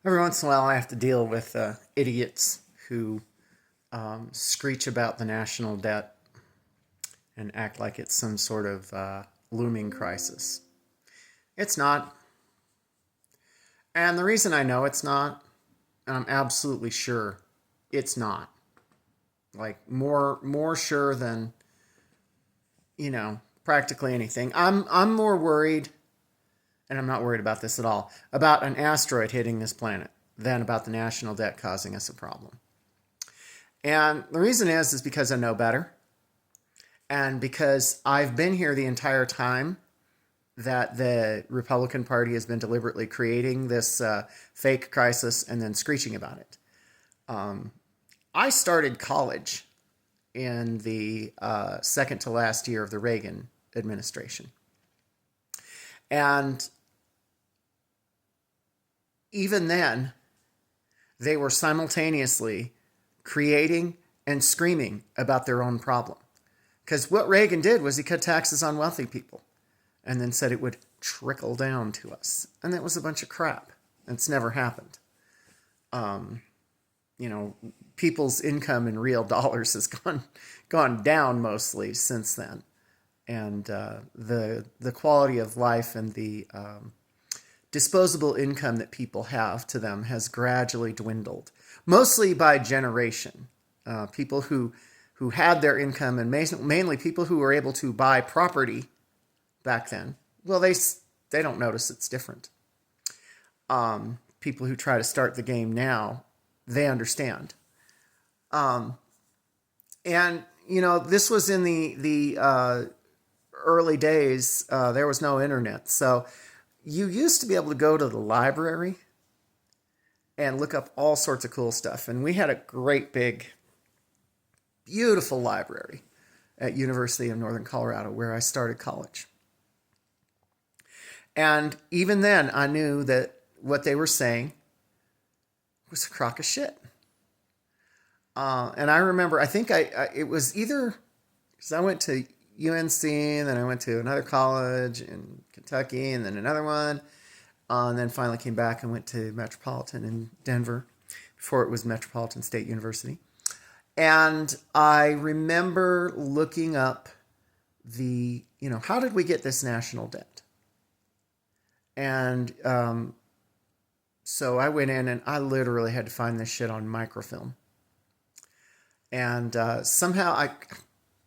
Every once in a while, I have to deal with idiots who screech about the national debt and act like it's some sort of looming crisis. It's not. And the reason I know it's not, and I'm absolutely sure it's not, like more sure than, practically anything. I'm more worried, and I'm not worried about this at all, about an asteroid hitting this planet than about the national debt causing us a problem. And the reason is because I know better, and because I've been here the entire time that the Republican Party has been deliberately creating this fake crisis and then screeching about it. I started college in the second to last year of the Reagan administration. And even then, they were simultaneously creating and screaming about their own problem. Because what Reagan did was he cut taxes on wealthy people and then said it would trickle down to us. And that was a bunch of crap. It's never happened. People's income in real dollars has gone down mostly since then. And the quality of life and the disposable income that people have to them has gradually dwindled, mostly by generation. People who had their income, and mainly people who were able to buy property back then, well, they don't notice it's different. People who try to start the game now, they understand. This was in the early days. There was no internet, so you used to be able to go to the library and look up all sorts of cool stuff. And we had a great big, beautiful library at University of Northern Colorado, where I started college. And even then, I knew that what they were saying was a crock of shit. And I remember, I think it was either, because I went to UNC, and then I went to another college in Kentucky, and then another one, and then finally came back and went to Metropolitan in Denver, before it was Metropolitan State University. And I remember looking up how did we get this national debt? And so I went in and I literally had to find this shit on microfilm. And somehow I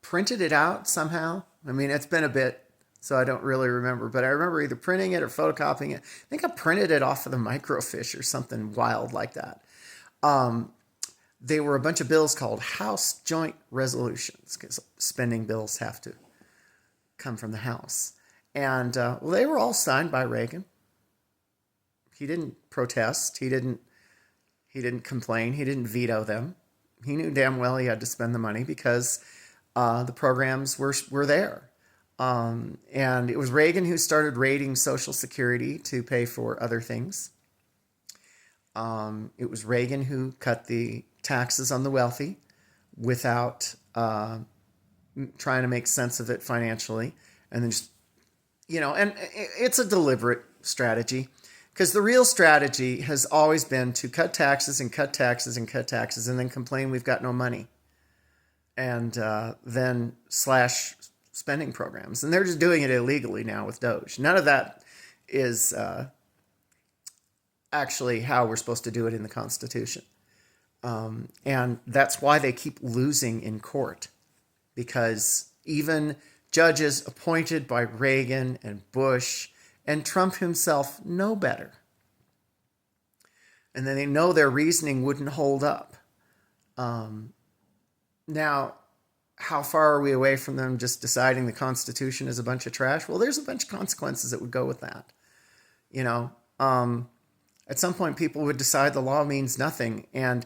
printed it out somehow. I mean, it's been a bit, so I don't really remember. But I remember either printing it or photocopying it. I think I printed it off of the microfiche or something wild like that. They were a bunch of bills called House Joint Resolutions, because spending bills have to come from the House. And they were all signed by Reagan. He didn't protest. He didn't complain. He didn't veto them. He knew damn well he had to spend the money because the programs were there. And it was Reagan who started raiding Social Security to pay for other things. It was Reagan who cut the taxes on the wealthy without trying to make sense of it financially. And then just, and it's a deliberate strategy, because the real strategy has always been to cut taxes and cut taxes and cut taxes and then complain we've got no money. And then slash spending programs. And they're just doing it illegally now with Doge. None of that is actually how we're supposed to do it in the Constitution. And that's why they keep losing in court, because even judges appointed by Reagan and Bush and Trump himself know better. And then they know their reasoning wouldn't hold up. Now, how far are we away from them just deciding the Constitution is a bunch of trash? Well, there's a bunch of consequences that would go with that. At some point, people would decide the law means nothing. And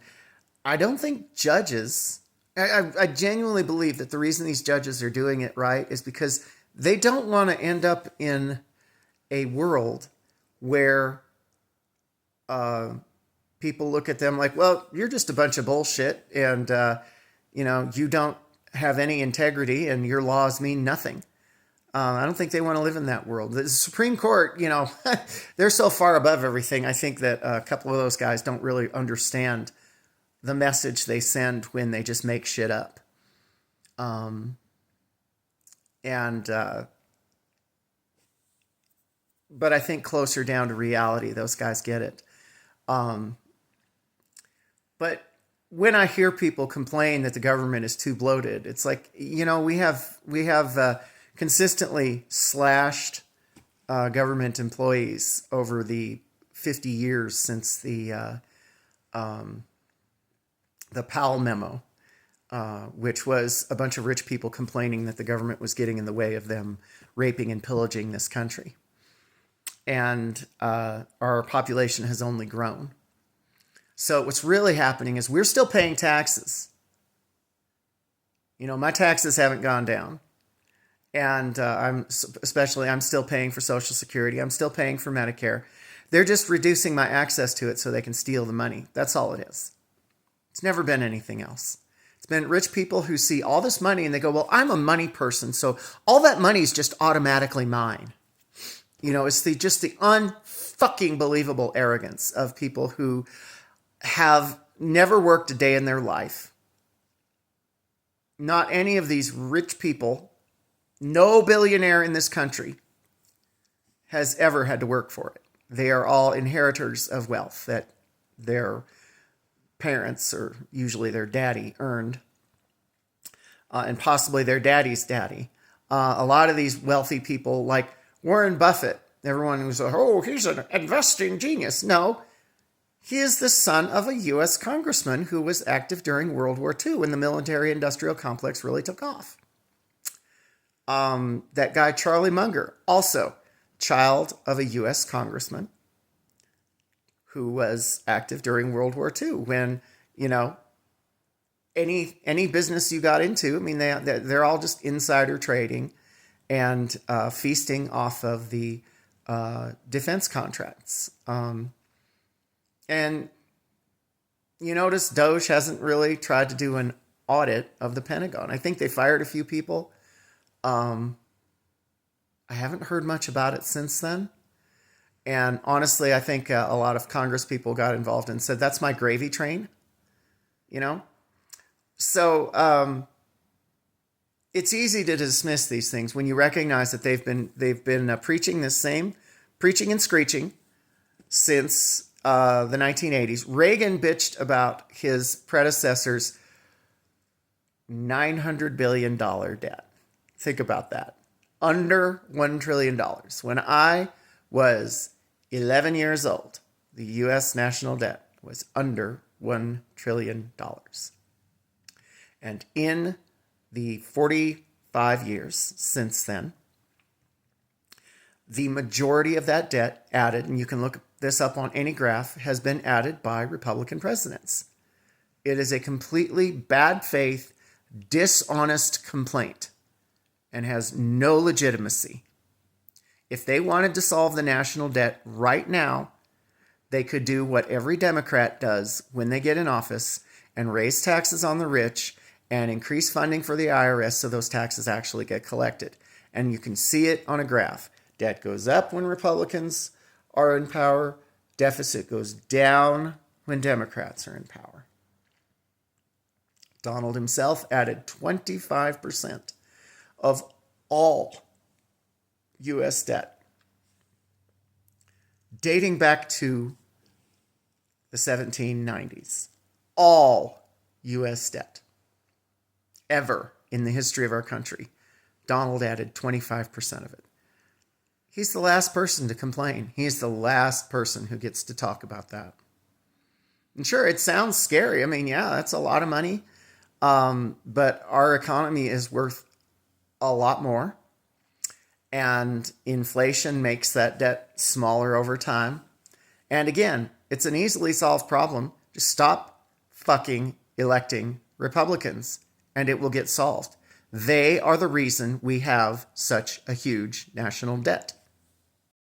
I don't think judges, I genuinely believe that the reason these judges are doing it right is because they don't want to end up in a world where people look at them like, well, you're just a bunch of bullshit, and you don't have any integrity and your laws mean nothing. I don't think they want to live in that world. The Supreme Court, they're so far above everything. I think that a couple of those guys don't really understand the message they send when they just make shit up. And but I think closer down to reality, those guys get it. But when I hear people complain that the government is too bloated, it's like, we have consistently slashed government employees over the 50 years since the Powell memo, which was a bunch of rich people complaining that the government was getting in the way of them raping and pillaging this country. And our population has only grown. So what's really happening is we're still paying taxes. My taxes haven't gone down. And I'm still paying for Social Security. I'm still paying for Medicare. They're just reducing my access to it so they can steal the money. That's all it is. It's never been anything else. It's been rich people who see all this money and they go, well, I'm a money person, so all that money is just automatically mine. It's just the unfucking believable arrogance of people who have never worked a day in their life. Not any of these rich people, no billionaire in this country has ever had to work for it. They are all inheritors of wealth that their parents, or usually their daddy, earned, and possibly their daddy's daddy. A lot of these wealthy people, like Warren Buffett, everyone who's like, oh, he's an investing genius. No, he is the son of a U.S. congressman who was active during World War II when the military-industrial complex really took off. That guy, Charlie Munger, also child of a U.S. congressman who was active during World War II when, any business you got into, they're all just insider trading and feasting off of the defense contracts. And you notice Doge hasn't really tried to do an audit of the Pentagon. I think they fired a few people. I haven't heard much about it since then. And honestly, I think a lot of Congress people got involved and said, that's my gravy train, So it's easy to dismiss these things when you recognize that they've been preaching and screeching since the 1980s. Reagan bitched about his predecessor's $900 billion debt. Think about that. Under $1 trillion. When I was 11 years old, the U.S. national debt was under $1 trillion. And in the 45 years since then, the majority of that debt added, and you can look this up on any graph, has been added by Republican presidents. It is a completely bad faith, dishonest complaint and has no legitimacy. If they wanted to solve the national debt right now, they could do what every Democrat does when they get in office and raise taxes on the rich and increase funding for the IRS so those taxes actually get collected. And you can see it on a graph. Debt goes up when Republicans are in power. Deficit goes down when Democrats are in power. Donald himself added 25% of all U.S. debt, dating back to the 1790s. All U.S. debt, ever in the history of our country, Donald added 25% of it. He's the last person to complain. He's the last person who gets to talk about that. And sure, it sounds scary. That's a lot of money. But our economy is worth a lot more. And inflation makes that debt smaller over time. And again, it's an easily solved problem. Just stop fucking electing Republicans and it will get solved. They are the reason we have such a huge national debt.